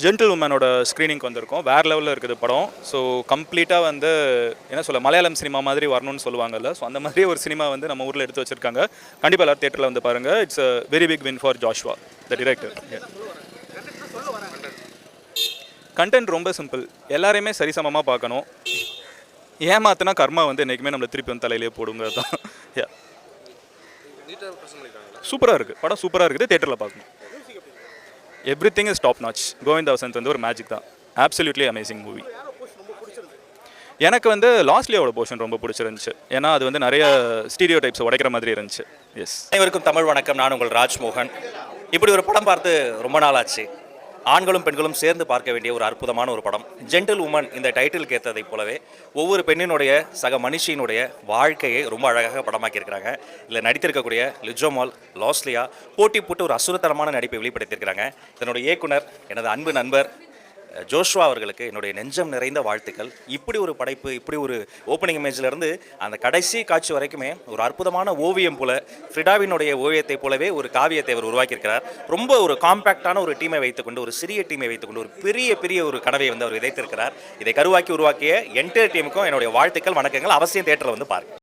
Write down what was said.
Gentle உமனோட ஸ்க்ரீனிங்க்கு வந்திருக்கோம். வேறு லெவலில் இருக்குது படம். ஸோ கம்ப்ளீட்டாக வந்து என்ன சொல்ல, மலையாளம் சினிமா மாதிரி வரணும்னு சொல்லுவாங்கல்ல, ஸோ அந்த மாதிரி ஒரு சினிமா வந்து நம்ம ஊரில் எடுத்து வச்சுருக்காங்க. கண்டிப்பாக எல்லாரும் தேட்டரில் வந்து பாருங்கள். It's a very big win for Joshua the director. Content ரொம்ப சிம்பிள், எல்லாரையுமே சரிசமமாக பார்க்கணும். ஏமாத்தினா கர்மா வந்து என்றைக்குமே நம்மளை திருப்பி வந்து தலையிலேயே போடுங்க தான். சூப்பராக இருக்குது படம், சூப்பராக இருக்குது, தேட்டரில் பார்க்கணும். Every thing is top notch. Govinda Vasanth வந்து ஒரு மேஜிக் தான். Absolutely amazing movie. எனக்கு வந்து லாஸ்ட்லியோட போர்ஷன் ரொம்ப பிடிச்சிருந்துச்சு. ஏன்னா அது வந்து நிறைய ஸ்டீரியோ டைப்ஸ் உடைக்கிற மாதிரி இருந்துச்சு. எஸ். அனைவருக்கும் தமிழ் வணக்கம். நான் உங்கள் ராஜ்மோகன். இப்படி ஒரு படம் பார்த்து ரொம்ப நாள் ஆச்சு. ஆண்களும் பெண்களும் சேர்ந்து பார்க்க வேண்டிய ஒரு அற்புதமான ஒரு படம். ஜென்டில் உமன் இந்த டைட்டிலுக்கு ஏற்றதைப் போலவே ஒவ்வொரு பெண்ணினுடைய சக மனுஷியினுடைய வாழ்க்கையை ரொம்ப அழகாக படமாக்கியிருக்கிறாங்க. இதில் நடித்திருக்கக்கூடிய லிஜோமால், லாஸ்லியா போட்டி போட்டு ஒரு அசுரத்தனமான நடிப்பை வெளிப்படுத்தியிருக்கிறாங்க. இதனுடைய இயக்குனர் எனது அன்பு நண்பர் ஜோஷ்வா அவர்களுக்கு என்னுடைய நெஞ்சம் நிறைந்த வாழ்த்துக்கள். இப்படி ஒரு படைப்பு, இப்படி ஒரு ஓப்பனிங் இமேஜிலிருந்து அந்த கடைசி காட்சி வரைக்குமே ஒரு அற்புதமான ஓவியம் போல, ஃப்ரிடாவினுடைய ஓவியத்தை போலவே ஒரு காவியத்தை அவர் உருவாக்கியிருக்கிறார். ரொம்ப ஒரு காம்பேக்டான ஒரு டீமை வைத்துக்கொண்டு, ஒரு சிறிய டீமை வைத்துக்கொண்டு ஒரு பெரிய ஒரு கனவை வந்து அவர் விதைத்திருக்கிறார். இதை கருவாக்கி உருவாக்கிய என்டையர் டீமுக்கும் என்னுடைய வாழ்த்துக்கள், வணக்கங்கள். அவசியம் தேட்டரில் வந்து பாருங்கள்.